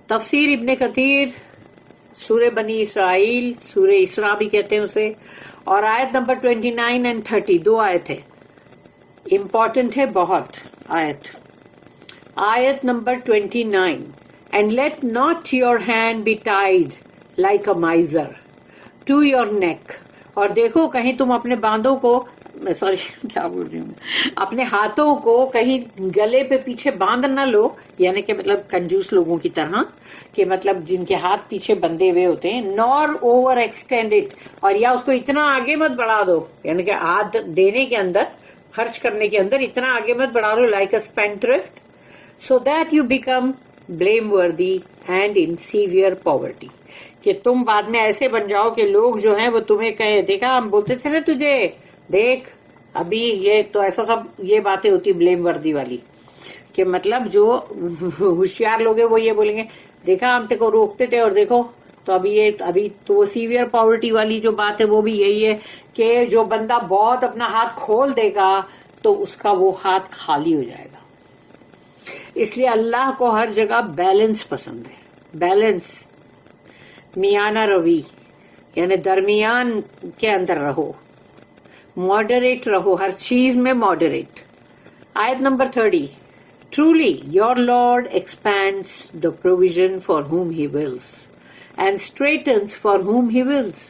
تفسیر ابن کثیر سورہ بنی اسرائیل، سورہ اسراء بھی کہتے ہیں اسے، اور آیت نمبر 29 and 30 دو آیت ہے، امپورٹنٹ ہے بہت آیت number 29 and let not your hand be tied like a miser to your neck. اور دیکھو کہیں تم اپنے باندوں کو کیا بول رہی ہوں اپنے ہاتھوں کو کہیں گلے پہ پیچھے باندھ نہ لو، یعنی کہ مطلب کنجوس لوگوں کی طرح، کہ مطلب جن کے ہاتھ پیچھے بندھے ہوئے ہوتے ہیں، nor over extend it، اور یا اس کو اتنا آگے مت بڑھا دو، یعنی کہ ہاتھ دینے کے اندر، خرچ کرنے کے اندر اتنا آگے مت بڑھا دو like a spendthrift so that you become blameworthy and in severe poverty، کہ تم بعد میں ایسے بن جاؤ کہ لوگ جو ہیں وہ تمہیں کہے، دیکھا ہم بولتے تھے نا تجھے، دیکھ ابھی یہ تو ایسا سب یہ باتیں ہوتی بلیم وردی والی، کہ مطلب جو ہوشیار لوگ ہیں وہ یہ بولیں گے دیکھا ہم کو روکتے تھے اور دیکھو، تو ابھی تو وہ سیویئر پاورٹی والی جو بات ہے وہ بھی یہی ہے کہ جو بندہ بہت اپنا ہاتھ کھول دے گا تو اس کا وہ ہاتھ خالی ہو جائے گا۔ اس لیے اللہ کو ہر جگہ بیلنس پسند ہے، بیلنس، میانہ روی، یعنی درمیان کے اندر رہو، ماڈریٹ رہو، ہر چیز میں ماڈریٹ۔ آیت number 30 Truly your Lord expands the provision for whom he wills and straightens for whom he wills،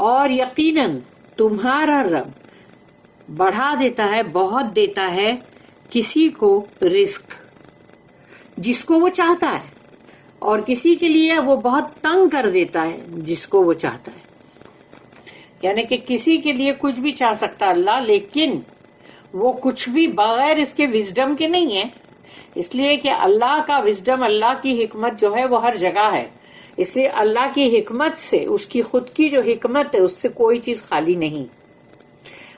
اور یقیناً تمہارا رب بڑھا دیتا ہے، بہت دیتا ہے کسی کو رزق جس کو وہ چاہتا ہے، اور کسی کے لیے وہ بہت تنگ کر دیتا ہے جس کو وہ چاہتا ہے۔ یعنی کہ کسی کے لیے کچھ بھی چاہ سکتا اللہ، لیکن وہ کچھ بھی بغیر اس کے وزڈم کے نہیں ہے، اس لیے کہ اللہ کا وزڈم، اللہ کی حکمت جو ہے وہ ہر جگہ ہے، اس لیے اللہ کی حکمت سے، اس کی خود کی جو حکمت ہے اس سے کوئی چیز خالی نہیں۔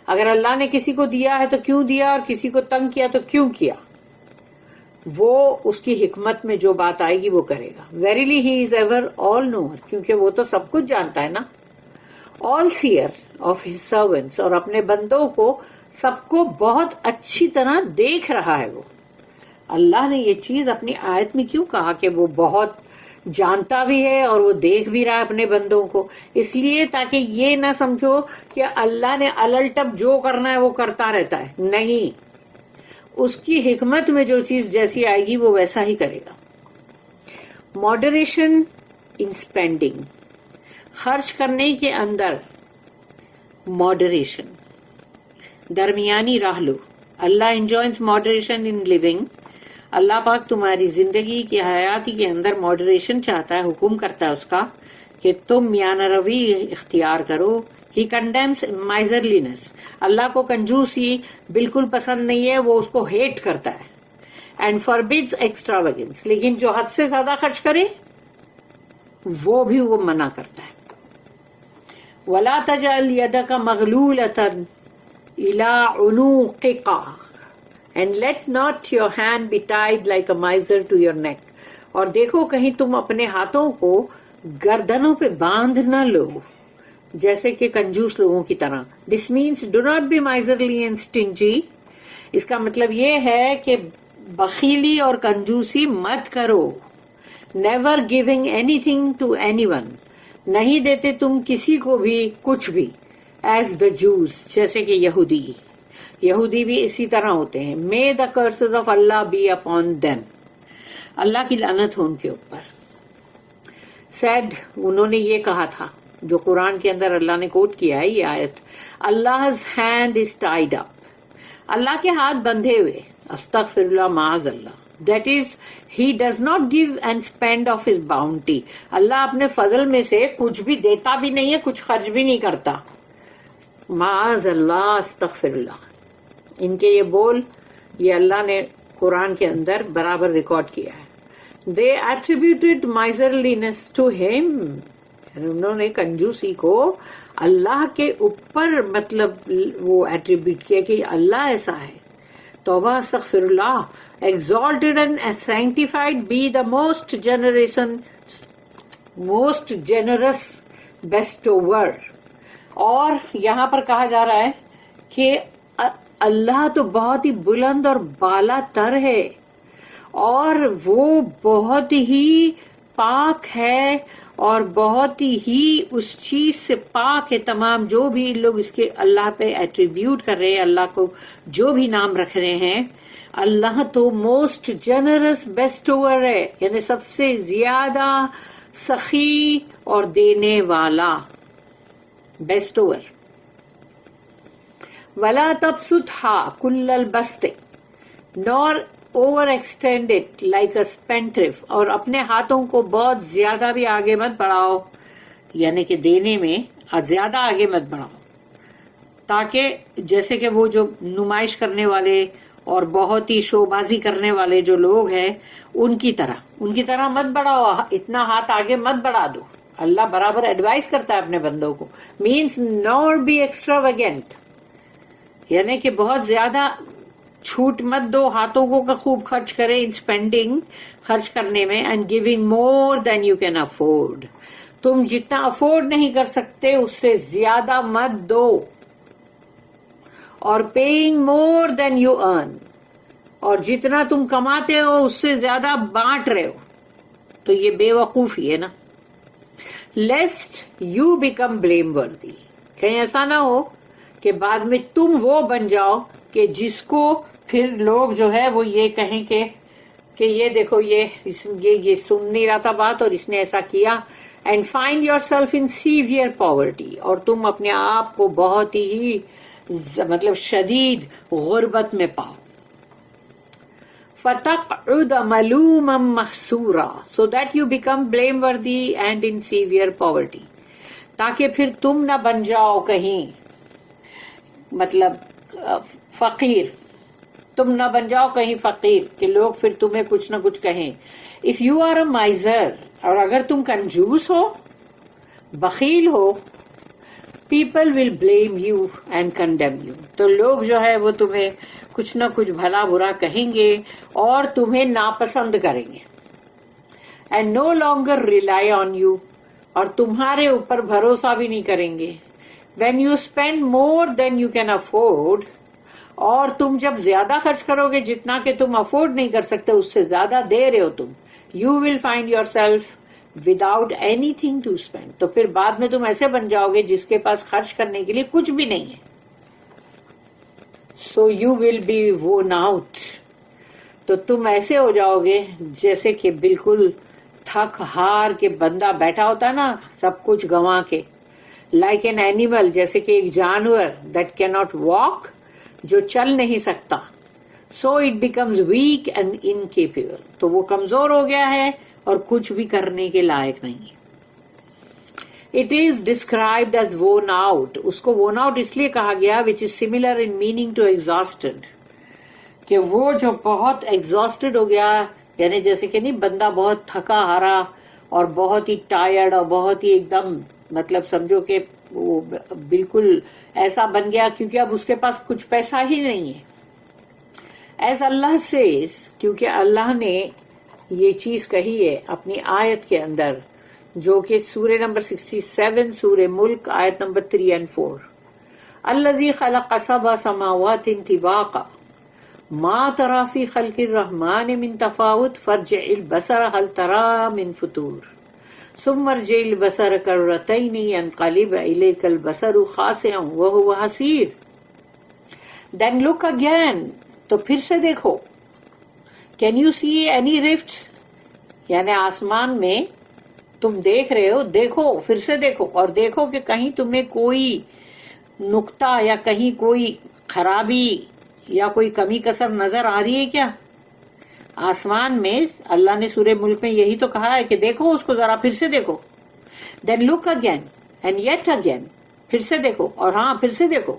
اگر اللہ نے کسی کو دیا ہے تو کیوں دیا، اور کسی کو تنگ کیا تو کیوں کیا، وہ اس کی حکمت میں جو بات آئے گی وہ کرے گا۔ Verily he is ever all knower، کیونکہ وہ تو سب کچھ جانتا ہے نا، all seer of his servants، اور اپنے بندوں کو سب کو بہت اچھی طرح دیکھ رہا ہے۔ وہ اللہ نے یہ چیز اپنی آیت میں کیوں کہا کہ وہ بہت جانتا بھی ہے اور وہ دیکھ بھی رہا ہے اپنے بندوں کو؟ اس لیے تاکہ یہ نہ سمجھو کہ اللہ نے الٹپ جو کرنا ہے وہ کرتا رہتا ہے، نہیں، اس کی حکمت میں جو چیز جیسی آئے گی وہ ویسا ہی کرے گا۔ ماڈریشن ان اسپینڈنگ، خرچ کرنے کے اندر ماڈریشن، درمیانی راہ لو۔ اللہ انجوائز ماڈریشن ان لیونگ، اللہ پاک تمہاری زندگی کی حیاتی کے اندر ماڈریشن چاہتا ہے، حکم کرتا ہے اس کا کہ تم میانہ روی اختیار کرو۔ He condemns miserliness، اللہ کو کنجوسی بالکل پسند نہیں ہے، وہ اس کو ہیٹ کرتا ہے۔ And forbids extravagance، لیکن جو حد سے زیادہ خرچ کرے وہ بھی وہ منع کرتا ہے۔ وَلَا تَجْعَلْ يَدَكَ مَغْلُولَةً إِلَىٰ عُنُوقِكَ and let not your hand be tied like a miser to your neck، اور دیکھو کہیں تم اپنے ہاتھوں کو گردنوں پہ باندھ نہ لو جیسے کہ کنجوس لوگوں کی طرح۔ This means do not be miserly and stingy، اس کا مطلب یہ ہے کہ بخیلی اور کنجوسی مت کرو۔ Never giving anything to anyone، نہیں دیتے تم کسی کو بھی کچھ بھی۔ As the Jews، جیسے کہ یہودی بھی اسی طرح ہوتے ہیں۔ May the curses of Allah be upon them، اللہ کی لعنت ہو ان کے اوپر۔ Said، انہوں نے یہ کہا تھا جو قرآن کے اندر اللہ نے کوٹ کیا ہے یہ آیت، Allah's hand is tied up، اللہ کے ہاتھ بندھے ہوئے، استغفر اللہ معاذ اللہ، that is he does not give and spend of his bounty، اللہ اپنے فضل میں سے کچھ بھی دیتا بھی نہیں ہے، کچھ خرچ بھی نہیں کرتا، معاذ اللہ، استغفر اللہ۔ ان کے یہ بول یہ اللہ نے قرآن کے اندر برابر ریکارڈ کیا ہے۔ They attributed miserliness to him، انہوں نے کنجوسی کو اللہ کے اوپر مطلب وہ ایٹریبیوٹ کیا کہ اللہ ایسا ہے۔ توبہ، استغفر اللہ۔ Exalted and sanctified be the most generous bestower، اور یہاں پر کہا جا رہا ہے کہ اللہ تو بہت ہی بلند اور بالا تر ہے، اور وہ بہت ہی پاک ہے اور بہت ہی اس چیز سے پاک ہے تمام جو بھی لوگ اس کے اللہ پہ ایٹریبیوٹ کر رہے ہیں، اللہ کو جو بھی نام رکھ رہے ہیں. اللہ تو موسٹ جنرس بیسٹوور ہے، یعنی سب سے زیادہ سخی اور دینے والا، بیسٹوور. وَلَا تَبْسُطْهَا كُلَّ الْبَسْطِ nor over extend it like a spendthrift، اور اپنے ہاتھوں کو بہت زیادہ بھی آگے مت بڑھاؤ، یعنی کہ دینے میں زیادہ آگے مت بڑھاؤ، تاکہ جیسے کہ وہ جو نمائش کرنے والے اور بہت ہی شو بازی کرنے والے جو لوگ ہیں ان کی طرح مت بڑھاؤ، اتنا ہاتھ آگے مت بڑھا دو. اللہ برابر ایڈوائز کرتا ہے اپنے بندوں کو، مینس نور بی ایکسٹراویگنٹ، یعنی کہ بہت زیادہ چھوٹ مت دو ہاتھوں کو کہ خوب خرچ کرے ان اسپینڈنگ، خرچ کرنے میں. And giving more than you can afford, تم جتنا افورڈ نہیں کر سکتے اس سے زیادہ مت دو. اور paying more than you earn, اور جتنا تم کماتے ہو اس سے زیادہ بانٹ رہے ہو، تو یہ بے وقوفی ہے نا. لیسٹ یو بیکم بلیم وردی، کہیں ایسا نہ ہو کہ بعد میں تم وہ بن جاؤ کہ جس کو پھر لوگ جو ہے وہ یہ کہیں کہ یہ دیکھو یہ سن نہیں رہا تھا بات اور اس نے ایسا کیا. And find your self in severe poverty, اور تم اپنے آپ کو بہت ہی مطلب شدید غربت میں پاؤ. فَتَقْعُدَ مَلُومًا مَحْسُورًا so that you become blameworthy and in severe poverty، تاکہ پھر تم نہ بن جاؤ کہیں مطلب فقیر، تم نہ بن جاؤ کہیں فقیر کہ لوگ پھر تمہیں کچھ نہ کچھ کہیں. If you are a miser, اور اگر تم کنجوس ہو، بخیل ہو، people will blame you and condemn you, تو لوگ جو ہے وہ تمہیں کچھ نہ کچھ بھلا برا کہیں گے اور تمہیں ناپسند کریں گے. And no longer rely on you, اور تمہارے اوپر بھروسہ بھی نہیں کریں گے. When you spend more than you can afford, اور تم جب زیادہ خرچ کرو گے جتنا کہ تم افورڈ نہیں کر سکتے اس سے زیادہ دے رہے ہو تم، you will find yourself without anything to spend, تو پھر بعد میں تم ایسے بن جاؤ گے جس کے پاس خرچ کرنے کے لیے کچھ بھی نہیں ہے. سو یو ول بی وون آؤٹ، تو تم ایسے ہو جاؤ گے جیسے کہ بالکل تھک ہار کے بندہ بیٹھا ہوتا ہے نا سب کچھ گنوا کے. لائک این اینیمل، جیسے کہ ایک جانور دیٹ کی ناٹ واک، جو چل نہیں سکتا. So it becomes weak and incapable, تو وہ کمزور ہو گیا ہے اور کچھ بھی کرنے کے لائق نہیں ہے. It is described as worn out, اس کو وون آؤٹ اس لیے کہا گیا which is similar in meaning to exhausted, کہ وہ جو بہت ایگزاسٹڈ ہو گیا، یعنی جیسے کہ نہیں بندہ بہت تھکا ہارا اور بہت ہی ٹائرڈ اور بہت ہی ایک دم مطلب سمجھو کہ وہ بالکل ایسا بن گیا کیونکہ اب اس کے پاس کچھ پیسہ ہی نہیں ہے. ایز اللہ سیز، کیونکہ اللہ نے یہ چیز کہی ہے اپنی آیت کے اندر جو کہ سورہ نمبر 67 سورہ ملک آیت نمبر 3 and 4، الذی خلق 7 سماوات طباقا ما تری فی خلق الرحمن من تفاوت فارجع البصر هل تری من فطور ثم ارجع البصر کرتین ينقلب الیک البصر خاسئا وهو حسیر. Then look again، تو پھر سے دیکھو. Can you see any rifts، یعنی آسمان میں تم دیکھ رہے ہو، دیکھو پھر سے دیکھو اور دیکھو کہ کہیں تمہیں کوئی نقطہ یا کہیں کوئی خرابی یا کوئی کمی کسر نظر آ رہی ہے کیا آسمان میں. اللہ نے سورہ ملک میں یہی تو کہا ہے کہ دیکھو اس کو ذرا پھر سے دیکھو. Then look again and yet again، پھر سے دیکھو اور ہاں پھر سے دیکھو.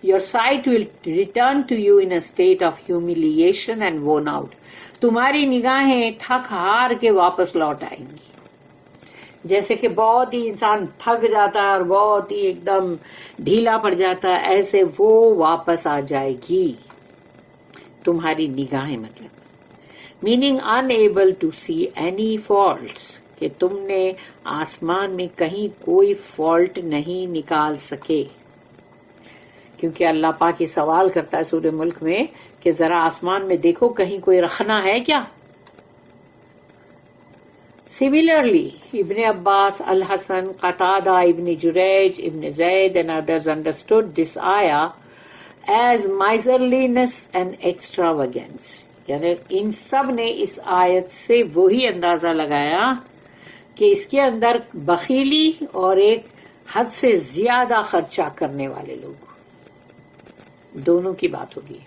Your sight will return to you in a state of humiliation and worn out، تمہاری نگاہیں تھک ہار کے واپس لوٹ آئیں گی. جیسے کہ بہت ہی انسان تھک جاتا ہے اور بہت ہی ایک دم ڈھیلا پڑ جاتا ہے، ایسے وہ واپس آ جائے گی تمہاری نگاہیں. مطلب meaning unable to see any faults، کہ تم نے آسمان میں کہیں کوئی فالٹ نہیں نکال سکے. کیونکہ اللہ پاک یہ سوال کرتا ہے سورہ ملک میں کہ ذرا آسمان میں دیکھو کہیں کوئی رخنا ہے کیا، Similarly, Ibn Abbas, Al-Hasan, Qatada, Ibn Jurayj, Ibn Zayd and others understood this ayah as miserliness and extravagance. یعنی ان سب نے اس آیت سے وہی اندازہ لگایا کہ اس کے اندر بخیلی اور ایک حد سے زیادہ خرچہ کرنے والے لوگ، دونوں کی بات ہوگی.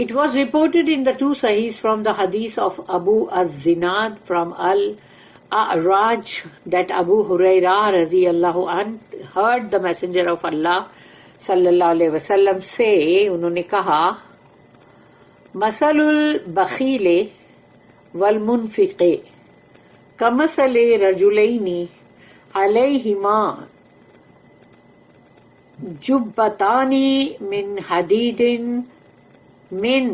It was reported in the two Sahihs from the hadith of Abu Az-Zinad from Al-A'raj that Abu Hurairah radiyallahu anhu heard the Messenger of Allah sallallahu alayhi wasallam say, انہوں نے کہا مثل البخیل والمنفق کمثل رجلین علیہما جبتان من حدید من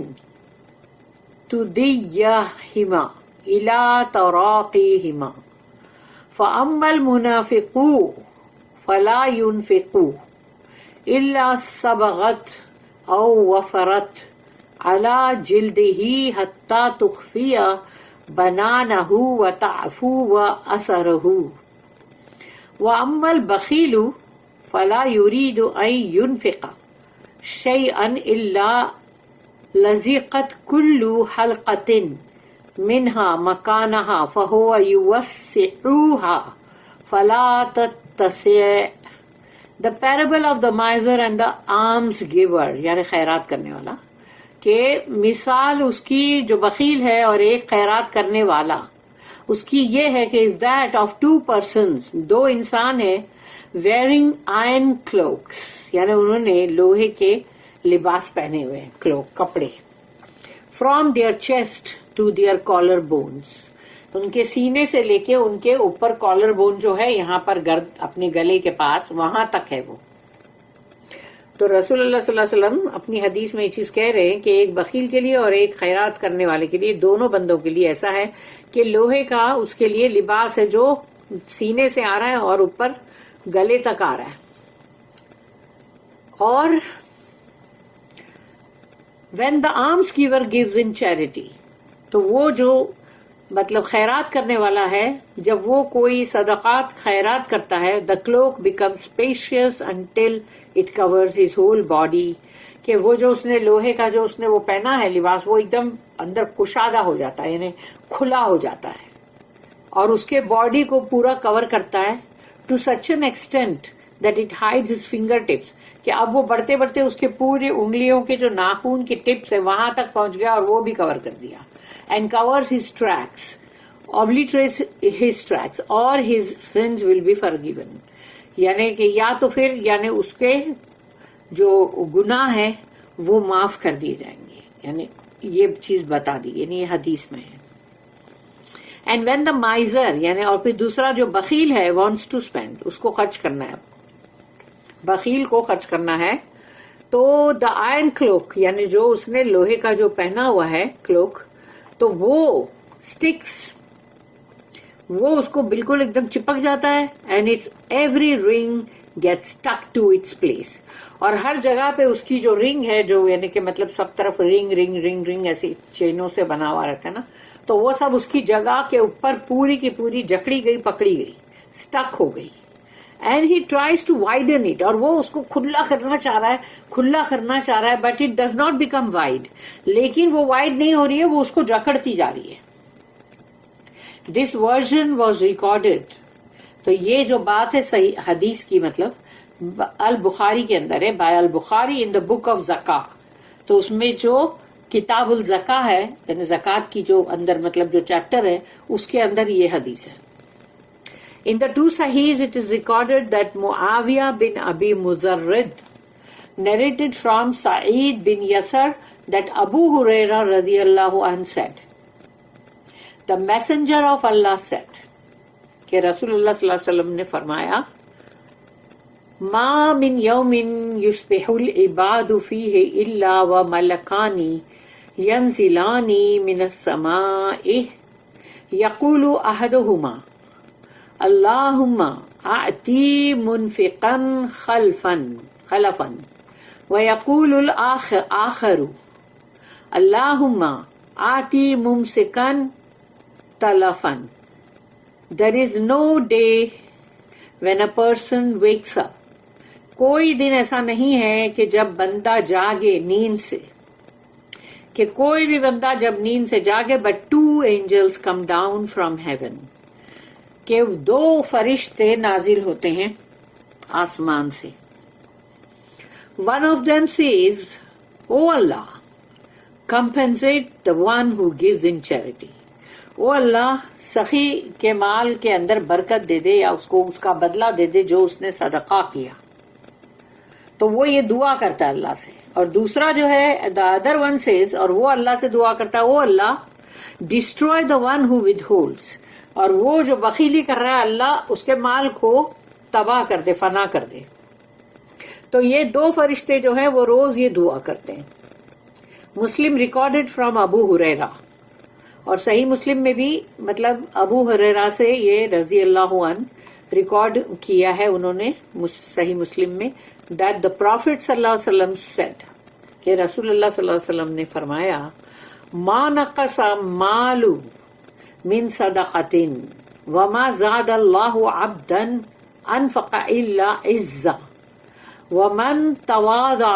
تدیہما الى تراقیہما فاما المنافق فلا ينفق الا صبغت او وفرت على جلده حتى تخفي بنانه وتعفو أثره وأما البخيل فلا يريد أن ينفق شيئا إلا لزقت كل حلقة منها مكانها فهو يوسعها فلا تتسع. The parable of the miser and the alms giver یعنی خیرات کرنے والا، کہ مثال اس کی جو بخیل ہے اور ایک خیرات کرنے والا، اس کی یہ ہے کہ is that of two persons, دو انسان ہیں، ویئرنگ آئرن کلوکس یعنی انہوں نے لوہے کے لباس پہنے ہوئے ہیں، کلوک کپڑے، from their chest to their collar bones, ان کے سینے سے لے کے ان کے اوپر کالر بون جو ہے یہاں پر گرد اپنے گلے کے پاس وہاں تک ہے وہ. تو رسول اللہ صلی اللہ علیہ وسلم اپنی حدیث میں یہ چیز کہہ رہے ہیں کہ ایک بخیل کے لیے اور ایک خیرات کرنے والے کے لیے، دونوں بندوں کے لیے ایسا ہے کہ لوہے کا اس کے لیے لباس ہے جو سینے سے آ رہا ہے اور اوپر گلے تک آ رہا ہے. اور when the alms giver gives in charity، تو وہ جو مطلب خیرات کرنے والا ہے، جب وہ کوئی صدقات خیرات کرتا ہے، the cloak becomes spacious until it covers his whole body، کہ وہ جو اس نے لوہے کا جو اس نے وہ پہنا ہے لباس، وہ ایک دم اندر کشادہ ہو جاتا ہے، یعنی کھلا ہو جاتا ہے اور اس کے باڈی کو پورا کور کرتا ہے to such an extent that it hides his fingertips، کہ اب وہ بڑھتے بڑھتے اس کے پورے انگلیوں کے جو ناخون کے ٹپس ہے وہاں تک پہنچ گیا اور وہ بھی کور کر دیا. And covers his tracks, obliterates his tracks, or his sins will be forgiven. یعنی کہ یا تو پھر یعنی اس کے جو گناہ ہے وہ معاف کر دیے جائیں گے، یعنی یہ چیز بتا دی، یعنی یہ حدیث میں ہے. And when the miser یعنی اور پھر دوسرا جو بخیل ہے wants to spend، اس کو خرچ کرنا ہے، بخیل کو خرچ کرنا ہے، تو the iron cloak یعنی جو اس نے لوہے کا جو پہنا ہوا ہے کلوک، تو وہ سٹکس، وہ اس کو بالکل ایک دم چپک جاتا ہے. And its every ring get stick to its place, اور ہر جگہ پہ اس کی جو رنگ ہے جو یعنی کہ مطلب سب طرف رنگ رنگ رنگ رنگ ایسی چینوں سے بنا ہوا رہتا ہے نا، تو وہ سب اس کی جگہ کے اوپر پوری کی پوری جکڑی گئی، پکڑی گئی، اسٹک ہو گئی. And he tries to widen it, اور وہ اس کو کھلا کرنا چاہ رہا ہے، کھلا کرنا چاہ رہا ہے، but it does not become wide, لیکن وہ وائڈ نہیں ہو رہی ہے، وہ اس کو جکڑتی جا رہی ہے. دس ورژن واز ریکارڈیڈ، تو یہ جو بات ہے صحیح حدیث کی مطلب البخاری کے اندر ہے، by al-Bukhari in the book of زکا، تو اس میں جو کتاب الزکا ہے یعنی زکات کی جو اندر مطلب جو چیپٹر ہے اس کے اندر یہ حدیث ہے. In the two Sahihs it is recorded that Muawiyah bin Abi Muzarrid narrated from Sa'id bin Yasar that Abu Hurairah radiyallahu anhu said, the messenger of Allah said, کہ رسول اللہ صلی اللہ علیہ وسلم نے فرمایا، ما من يوم يصبح العباد فيه إلا وملكان ينزلان من السماء يقول أحدهما اللهم اعطي منفقا خلفا ويقول الآخر اللهم اعطي ممسكا مختلفاً. There is no day when a person wakes up. کوئی دن ایسا نہیں ہے کہ جب بندہ جاگے نیند سے، کہ کوئی بھی بندہ جب نیند سے جاگے but 2 angels come down from heaven. کہ 2 فرشتے نازل ہوتے ہیں آسمان سے. One of them says, "O Allah, compensate the one who gives in charity." او اللہ سخی کے مال کے اندر برکت دے دے، یا اس کو اس کا بدلہ دے دے جو اس نے صدقہ کیا. تو وہ یہ دعا کرتا ہے اللہ سے. اور دوسرا جو ہے the other one says، اور وہ اللہ سے دعا کرتا ہے، او اللہ destroy the one who withholds. اور وہ جو بخیلی کر رہا ہے اللہ اس کے مال کو تباہ کر دے، فنا کر دے. تو یہ 2 فرشتے جو ہیں وہ روز یہ دعا کرتے ہیں. مسلم ریکارڈڈ فرام ابو ہریرہ، اور صحیح مسلم میں بھی مطلب ابو ہریرہ سے یہ رضی اللہ عنہ ریکارڈ کیا ہے انہوں نے صحیح مسلم میں، that the Prophet صلی اللہ علیہ وسلم said، کہ رسول اللہ صلی اللہ علیہ وسلم نے فرمایا، ما نقص مال من صدقۃ وما زاد اللہ عبدا انفق الا عزا ومن تواضع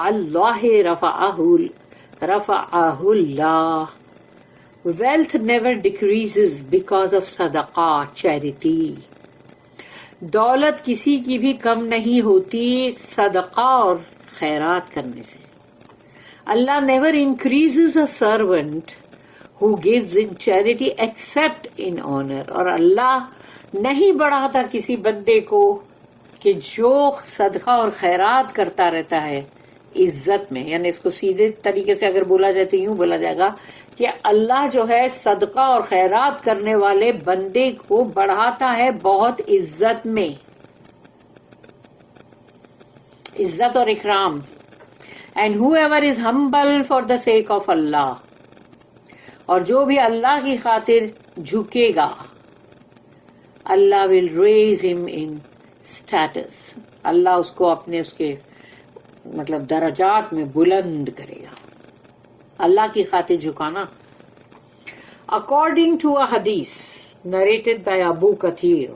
اللہ رفعہ اللہ. Wealth never decreases because of صدقہ، charity. دولت کسی کی بھی کم نہیں ہوتی صدقہ اور خیرات کرنے سے. اللہ never increases a servant who gives in charity except in honor. اور اللہ نہیں بڑھاتا کسی بندے کو کہ جو صدقہ اور خیرات کرتا رہتا ہے عزت میں. یعنی اس کو سیدھے طریقے سے اگر بولا جائے تو یوں بولا جائے گا کہ اللہ جو ہے صدقہ اور خیرات کرنے والے بندے کو بڑھاتا ہے بہت عزت میں، عزت اور اکرام. And whoever is humble for the sake of Allah, اور جو بھی اللہ کی خاطر جھکے گا اللہ will raise him in status. اللہ اس کو اپنے اس کے مطلب درجات میں بلند کرے گا. اللہ کی خاطر جھکانا. According to a hadith narrated by Abu Kathir،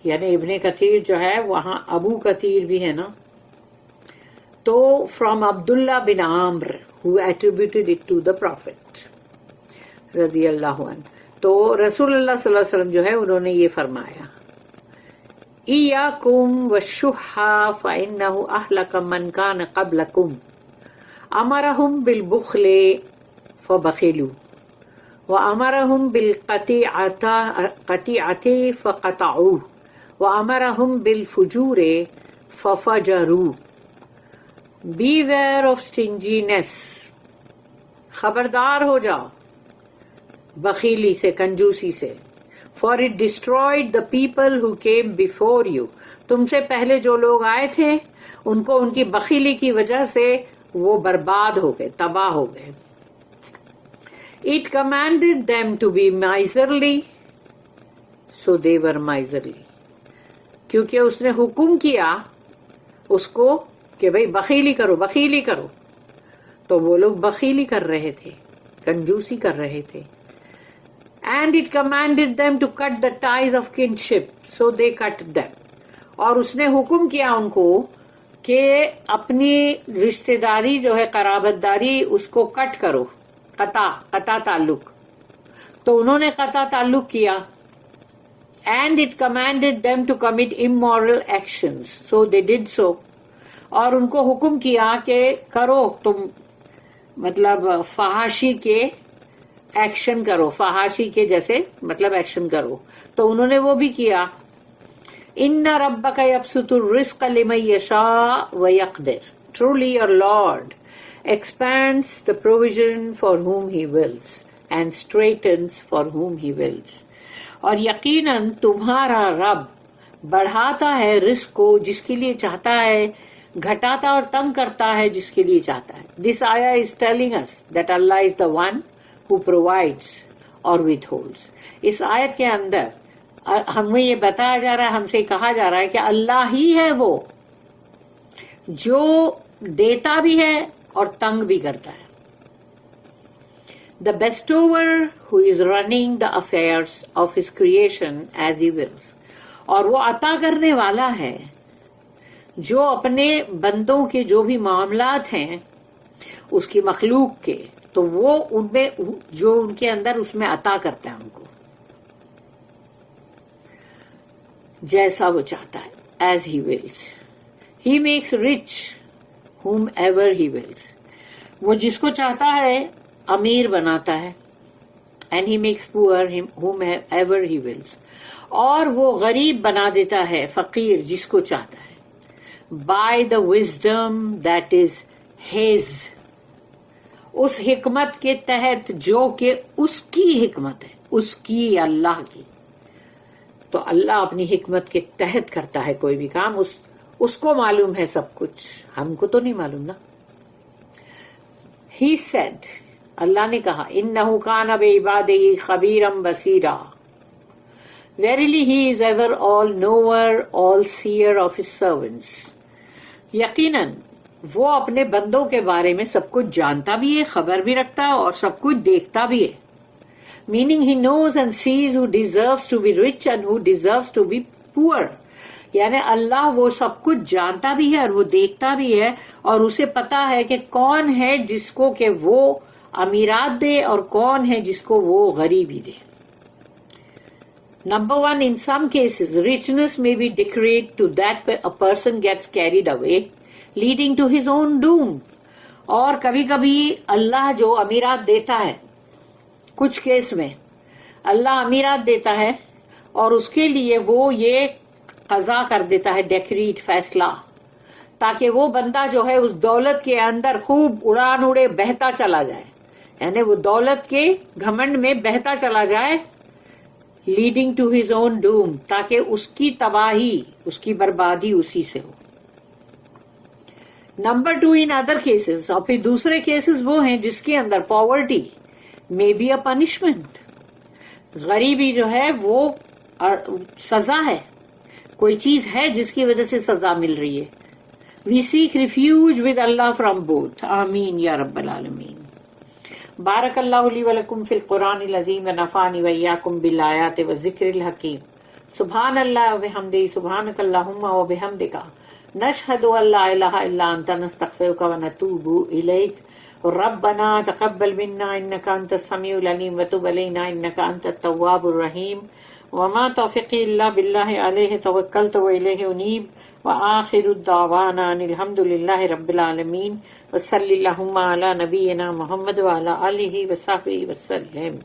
یعنی ابن کثیر جو ہے وہاں ابو کثیر بھی ہے نا، تو from Abdullah bin Amir who attributed it to the Prophet رضی اللہ عنہ. تو رسول اللہ صلی اللہ علیہ وسلم جو ہے انہوں نے یہ فرمایا، ایاکم والشح فإنہ اہلک من کان قبلکم امرہم بالبخل فبخلوا وامرہم بالقطیعۃ فقطعوا وامرہم بالفجور ففجروا. Beware of stinginess، خبردار ہو جاؤ بخیلی سے، کنجوسی سے. For it destroyed the people who came before you، تم سے پہلے جو لوگ آئے تھے ان کو ان کی بخیلی کی وجہ سے وہ برباد ہو گئے، تباہ ہو گئے. It commanded them to be miserly، so they were miserly. کیونکہ اس نے حکم کیا اس کو کہ بھئی بخیلی کرو، بخیلی کرو، تو وہ لوگ بخیلی کر رہے تھے، کنجوسی کر رہے تھے. And it commanded them to cut the ties of kinship, so they cut them. اور اس نے حکم کیا ان کو کہ اپنی رشتہ داری جو ہے قرابت داری اس کو کٹ کرو، قطع تعلق. تو انہوں نے قطع تعلق کیا. And it commanded them to commit immoral actions, so they did so. اور ان کو حکم کیا کہ کرو تم مطلب فحاشی کے ایکشن کرو، فحاشی کے جیسے مطلب ایکشن کرو. تو انہوں نے وہ بھی کیا. ان ربک یبسط الرزق لمن یشاء ویقدر، truly your Lord expands the provision for whom he wills and straightens for whom he wills. اور یقیناً تمہارا رب بڑھاتا ہے رزق کو جس کے لیے چاہتا ہے، گھٹاتا اور تنگ کرتا ہے جس کے لیے چاہتا ہے. This ayah is telling us that Allah is the one who provides or withholds. اس آیت کے اندر ہمیں یہ بتایا جا رہا ہے، ہم سے کہا جا رہا ہے کہ اللہ ہی ہے وہ جو دیتا بھی ہے اور تنگ بھی کرتا ہے. the bestower who is running the affairs of his creation as he wills. اور وہ عطا کرنے والا ہے جو اپنے بندوں کے جو بھی معاملات ہیں اس کی مخلوق کے، تو وہ ان میں جو ان کے اندر اس میں عطا کرتا ہے ان کو جیسا وہ چاہتا ہے. as he wills. he makes rich whomever he wills. وہ جس کو چاہتا ہے امیر بناتا ہے. and he makes poor whomever he wills. اور وہ غریب بنا دیتا ہے فقیر جس کو چاہتا ہے. by the wisdom that is his. اس حکمت کے تحت جو کہ اس کی حکمت ہے، اس کی اللہ کی. تو اللہ اپنی حکمت کے تحت کرتا ہے کوئی بھی کام، اس کو معلوم ہے سب کچھ، ہم کو تو نہیں معلوم نا. He said, اللہ نے کہا، اِنَّهُ كَانَ بِعِبَادِهِ خَبِيرًا بَصِيرًا. Verily he is ever all knower, all seer of his servants. یقیناً وہ اپنے بندوں کے بارے میں سب کچھ جانتا بھی ہے، خبر بھی رکھتا ہے اور سب کچھ دیکھتا بھی ہے. meaning he knows and sees who deserves to be rich and who deserves to be poor. یعنی اللہ وہ سب کچھ جانتا بھی ہے اور وہ دیکھتا بھی ہے، اور اسے پتا ہے کہ کون ہے جس کو کہ وہ امیرات دے اور کون ہے جس کو وہ غریبی دے. Number 1, in some cases richness may be decreed to that a person gets carried away, leading to his own doom. اور کبھی کبھی اللہ جو امیرات دیتا ہے، کچھ کیس میں اللہ امیرات دیتا ہے اور اس کے لیے وہ یہ قضا کر دیتا ہے، ڈیکریٹ، فیصلہ، تاکہ وہ بندہ جو ہے اس دولت کے اندر خوب اڑان اڑے، بہتا چلا جائے، یعنی وہ دولت کے گھمنڈ میں بہتا چلا جائے، لیڈنگ ٹو ہز اون ڈوم، تاکہ اس کی تباہی، اس کی بربادی اسی سے ہو. نمبر 2, ان ادر کیسز، اور پھر دوسرے کیسز وہ ہیں جس کے اندر poverty may be a punishment. غریبی جو ہے وہ سزا ہے، کوئی چیز ہے جس کی وجہ سے سزا مل رہی ہے. We seek refuge with Allah from both. آمین یا رب العالمین. بارک اللہ لی ولکم فی القرآن العظیم ونفعنی وإیاکم بالآیات والذکر الحکیم. سبحان اللہ وبحمدہ، سبحانک اللہم وبحمدک، نشہد ان لا الہ الا انت، نستغفرک ونتوب الیک. ربنا تقبل منا انك انت السميع العليم وتب علينا انك انت التواب الرحيم. وما توفيقي الا بالله عليه توكلت واليه انيب. واخر الدعوانا ان الحمد لله رب العالمين. وصلى اللهم على نبينا محمد وعلى اله وصحبه وسلم.